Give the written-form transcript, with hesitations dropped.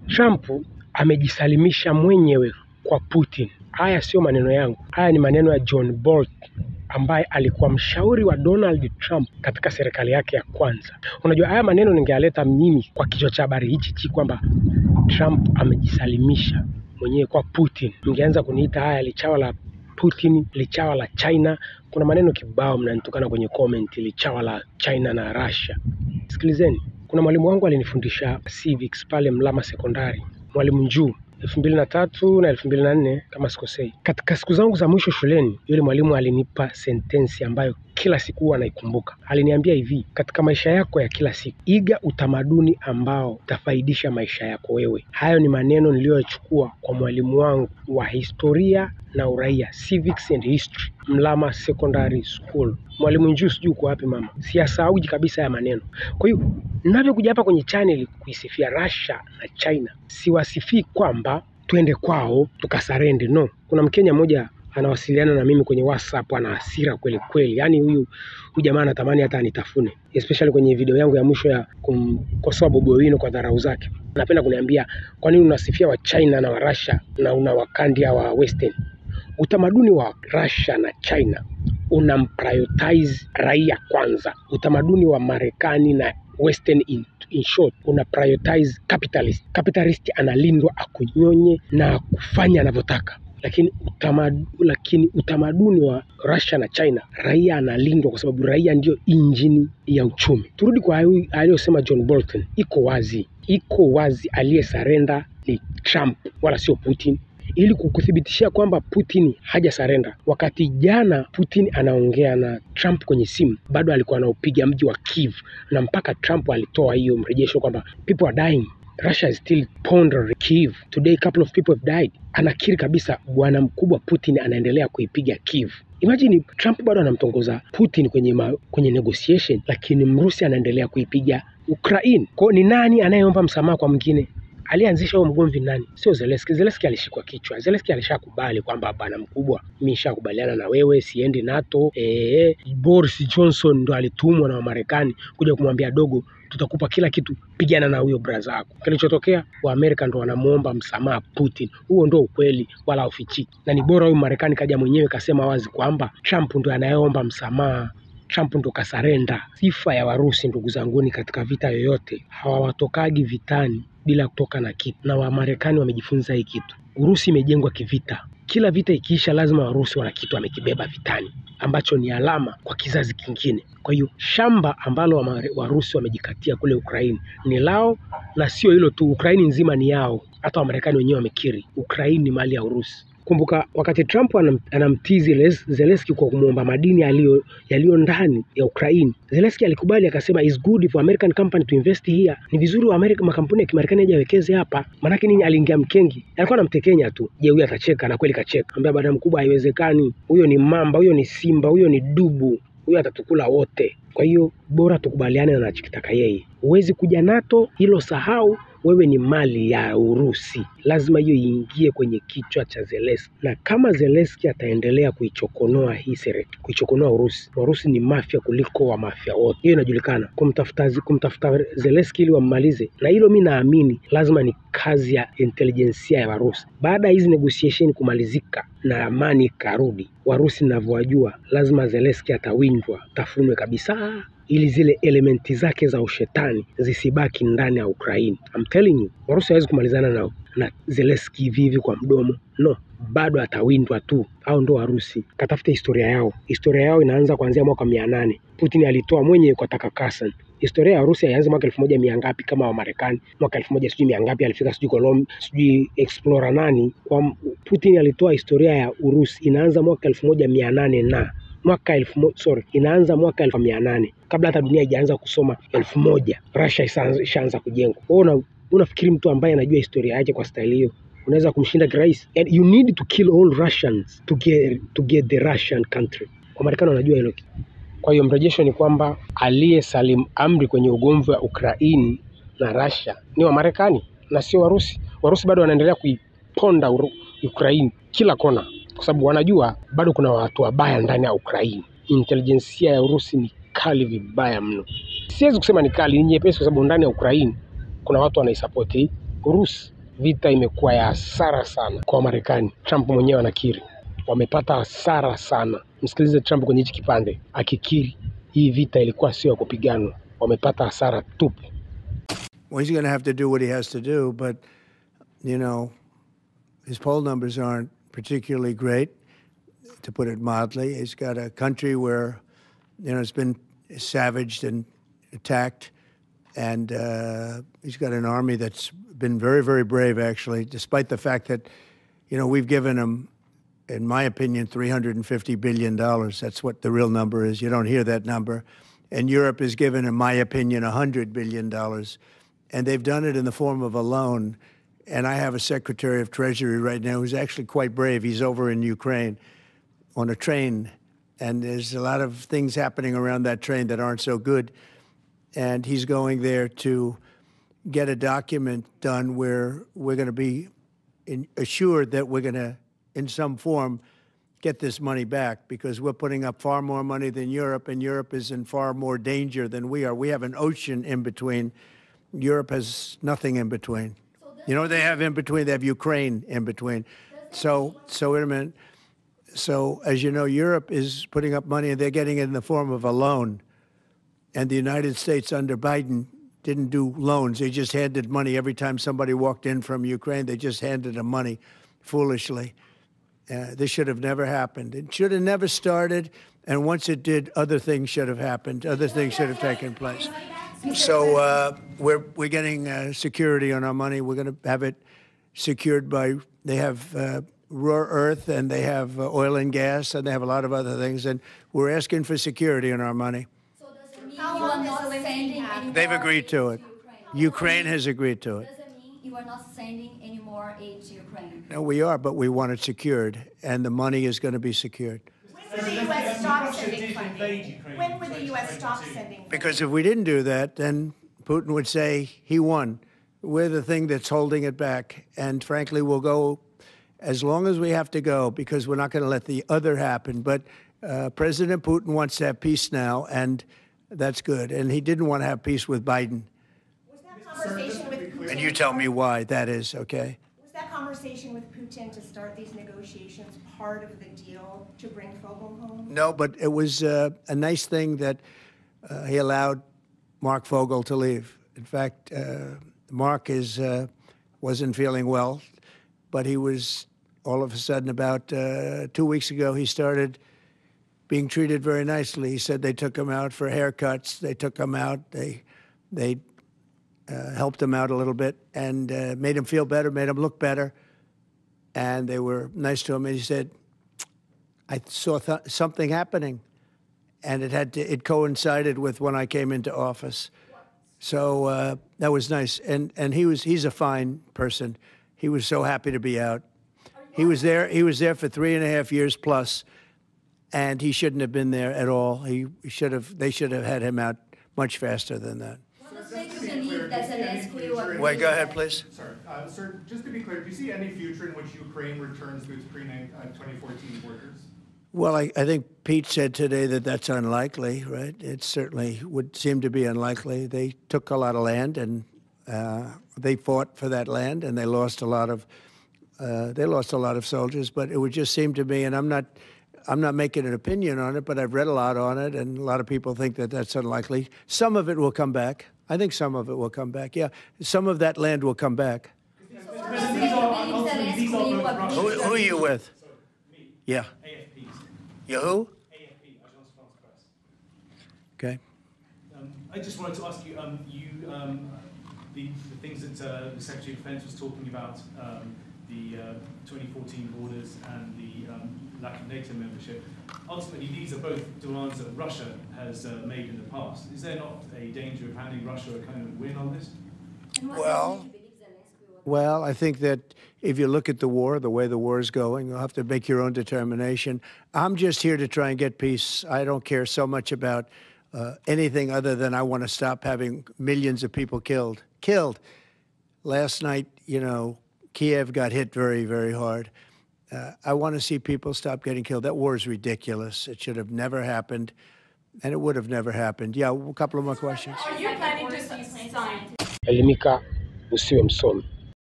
Trump amejisalimisha mwenyewe kwa Putin. Haya sio maneno yangu. Haya ni maneno ya John Bolton ambaye alikuwa mshauri wa Donald Trump katika serikali yake ya kwanza. Unajua haya maneno ningealeta mimi kwa kichwa cha habari hichi kwamba Trump amejisalimisha mwenyewe kwa Putin. Ningeanza kuniita haya lichawa la Putin, lichawa la China. Kuna maneno kibao mnanitukana kwenye comment, lichawa la China na Russia. Sikilizeni, kuna mwalimu wangu alinifundisha civics pale Mlama Sekondari, mwalimu Njuu, 2003 na 2004 kama sikosei. Katika siku zangu za mwisho shuleni, yule mwalimu alinipa sentensi ambayo kila siku huwa naikumbuka. Aliniambia hivi: katika maisha yako ya kila siku, iga utamaduni ambao utafaidisha maisha yako wewe. Hayo ni maneno niliyochukua kwa mwalimu wangu wa historia na uraia, civics and history, Mlama Secondary School. Mwalimu Njuu, sijui uko wapi mama. Siyasahauji kabisa ya maneno. Kwa hiyo ninavyokuja hapa kwenye channel kuisifia Russia na China, siwasifii kwamba twende kwao tukasarende. No. Kuna Mkenya mmoja anawasiliana na mimi kwenye WhatsApp, ana hasira kweli kweli. Yaani huyu jamaa anatamani hata anitafune. Especially kwenye video yangu ya mwisho ya kumkosoa Bobi Wine kwa dharau zake. Anapenda kuniambia, kwa nini unasifia wa China na wa Russia na unawakandia wa Western? Utamaduni wa Russia na China unamprioritize raia kwanza. Utamaduni wa Marekani na Western in short una prioritize capitalist. Capitalist analindwa akunyonye na kufanya anavyotaka. Lakini utamaduni wa Russia na China, raia analindwa kwa sababu raia ndio injini ya uchumi. Turudi kwa aliyosema John Bolton. Iko wazi aliyesarenda ni Trump wala sio Putin. Ili kukuthibitishia kwamba Putin haja surrender. Wakati jana Putin anaongea na Trump kwenye simu, bado alikuwa anaupiga mji wa Kiev, na mpaka Trump alitoa hiyo mrejesho kwamba people are dying, Russia is still pondering Kiev. Today a couple of people have died. Anakiri kabisa bwana mkubwa Putin anaendelea kuipiga Kiev. Imagine Trump bado anamtongoza Putin kwenye negotiation, lakini Mrusi anaendelea kuipiga Ukraine. Kwa ni nani anayeomba msamaha kwa mwingine? Alianzisha huo mgomvi nani? Sio Zelensky. Zelensky alishikwa kichwa. Zelensky alishakubali kwamba bwana mkubwa, mimi nishakubaliana na wewe, siendi NATO. Boris Johnson ndo alitumwa na Marekani kuja kumwambia dogo, tutakupa kila kitu, pigana na huyo brother wako. Kilichotokea, wa Amerika ndo wanamuomba msamaha Putin. Huo ndo ukweli wala ufichiki. Na ni bora huyo Marekani kaja mwenyewe kasema wazi kwamba Trump ndo anayeomba msamaha. Trump ndo kasarenda. Sifa ya Warusi ndugu zanguni katika vita yoyote, hawatokagi vitani bila kutoka na kitu, na wa Marekani wamejifunza hii kitu. Urusi imejengwa kivita. Kila vita ikiisha lazima Warusi wana kitu wamekibeba vitani ambacho ni alama kwa kizazi kingine. Kwa hiyo shamba ambalo Warusi wamejikatia kule Ukraine ni lao, na sio hilo tu, Ukraine nzima ni yao. Hata Wamarekani wenyewe wamekiri Ukraine ni mali ya Urusi. Kumbuka wakati Trump anamtizi Zelensky kwa kumuomba madini yaliyo ndani ya Ukraine, Zelensky alikubali akasema is good for American company to invest here. Ni vizuri wa makampuni ya Kimarekani yaje yawekeze hapa. Maana nini? Aliingia mkengi. Alikuwa anamtekenya tu. Je, huyu atacheka? Na kweli kacheka. Ambia bwana mkubwa, haiwezekani. Huyo ni mamba, huyo ni simba, huyo ni dubu. Huyo atatukula wote. Kwa hiyo bora tukubaliane na anachokitaka yeye. Huwezi kuja NATO, hilo sahau. Wewe ni mali ya Urusi. Lazima hiyo iingie kwenye kichwa cha Zelensky. Na kama Zelensky ataendelea kuichokonoa kuichokonoa Urusi ni mafia kuliko wa mafia wote. Hiyo inajulikana. Kumtafuta Zelensky ili wammalize. Na hilo mimi naamini lazima ni kazi ya intelligence ya Warusi. Baada hizi negotiation kumalizika na amani karudi, Warusi ninavyojua lazima Zelensky atawindwa, tafunwe kabisa, ili zile elementi zake za ushetani zisibaki ndani ya Ukraine. I'm telling you, Warusi hawezi kumalizana na Zelensky vivi kwa mdomo. No, bado atawindwa tu. Hao ndo Warusi. Katafute historia yao. Historia yao inaanza kuanzia mwaka 800. Putin alitoa mwenyewe kwa Takakasan. Historia ya Urusi inaanza mwaka 1100 ngapi kama wa Marekani. Mwaka 1100 ngapi alifika sijui Colombia, sijui explorer nani. Kwa Putin alitoa historia ya Urusi inaanza mwaka 1800 na inaanza mwaka 1800. Kabla hata dunia haijaanza kusoma 1000, Russia ishaanza kujengwa. Wewe unafikiri mtu ambaye anajua historia yake kwa style hiyo unaweza kumshinda kirahisi? And you need to kill all Russians to get the Russian country. Kwa Marekani wanajua hilo. Kwa hiyo mrejesho ni kwamba aliyesalim amri kwenye ugomvi wa Ukraine na Russia ni wa Marekani na sio Warusi. Warusi bado wanaendelea kuiponda Ukraine kila kona, kwa sababu wanajua bado kuna watu wabaya ndani ya Ukraine. Intelligence ya Urusi ni kali vibaya mno. Siwezi kusema ni kali, ni nyepesi, kwa sababu ndani ya Ukraine kuna watu wanaisupport Urusi. vita imekuwa ya hasara sana kwa Marekani. Trump mwenyewe anakiri wamepata hasara sana. Msikilize Trump kwenye hichi kipande akikiri hii vita ilikuwa sio ya kupiganwa, wamepata hasara tupu. Well, he's going to have to do what he has to do, but you know, his poll numbers aren't particularly great, to put it mildly. He's got a country where, you know, it's been savaged and attacked, and he's got an army that's been very, very brave, actually, despite the fact that, you know, we've given him, in my opinion, $350 billion. That's what the real number is. You don't hear that number. And Europe has given, in my opinion, $100 billion. And they've done it in the form of a loan. And I have a Secretary of Treasury right now who's actually quite brave. He's over in Ukraine on a train. And there's a lot of things happening around that train that aren't so good. And he's going there to get a document done where we're going to be assured that we're going to, in some form, get this money back, because we're putting up far more money than Europe, and Europe is in far more danger than we are. We have an ocean in between. Europe has nothing in between. You know what they have in between? They have Ukraine in between. So wait a minute. So, as you know, Europe is putting up money, and they're getting it in the form of a loan. And the United States under Biden didn't do loans. They just handed money every time somebody walked in from Ukraine. They just handed them money foolishly. This should have never happened. It should have never started. And once it did, other things should have happened. Other things should have taken place. So we're getting security on our money. We're going to have it secured by, they have rare earth, and they have oil and gas, and they have a lot of other things. And we're asking for security on our money. So does it mean you are not sending any more They've agreed to it. Ukraine has agreed to it. Does it mean you are not sending any more aid to Ukraine? No, we are, but we want it secured, and the money is going to be secured. When would the U.S. stop sending funding? When would the U.S. stop sending funding? Because if we didn't do that, then Putin would say he won. We're the thing that's holding it back. And frankly, we'll go as long as we have to go, because we're not going to let the other happen. But President Putin wants to have peace now, and that's good. And he didn't want to have peace with Biden. Was that conversation with Putin? And you tell me why that is, okay? Was that conversation with Putin to start these negotiations part of the deal to bring Fogel home? No, but it was a nice thing that he allowed Mark Fogel to leave. In fact, Mark wasn't feeling well, but he was, all of a sudden, about 2 weeks ago, he started being treated very nicely. He said they took him out for haircuts. They took him out. They helped him out a little bit and made him feel better, made him look better. And they were nice to him. And he said, I saw something happening. And it coincided with when I came into office. So that was nice. And he's a fine person. He was so happy to be out. He was there for 3.5 years plus, and he shouldn't have been there at all. They should have had him out much faster than that. Wait, go ahead, please. Sorry, sir, just to be clear, do you see any future in which Ukraine returns to its pre-2014 borders? Well, I think Pete said today that that's unlikely, right? It certainly would seem to be unlikely. They took a lot of land, and they fought for that land, and they lost a lot of soldiers. But it would just seem to me, and I'm not making an opinion on it, but I've read a lot on it, and a lot of people think that that's unlikely. Some of it will come back. I think some of it will come back. Yeah, some of that land will come back. Who are you with? Me. Yeah. AFPs. You who? AFP, Agence France Presse. Okay. I just wanted to ask you, the things that the Secretary of Defense was talking about, the 2014 borders and the lack of NATO membership. Ultimately, these are both demands that Russia has made in the past. Is there not a danger of handing Russia a kind of win on this? Well, I think that if you look at the war, the way the war is going, you'll have to make your own determination. I'm just here to try and get peace. I don't care so much about anything other than I want to stop having millions of people killed. Last night, you know, Kiev got hit very, very hard. I want to see people stop getting killed. That war is ridiculous. It should have never happened, and it would have never happened. Yeah, a couple of more questions. Are you planning to sign? Elimika, usiwe msomi.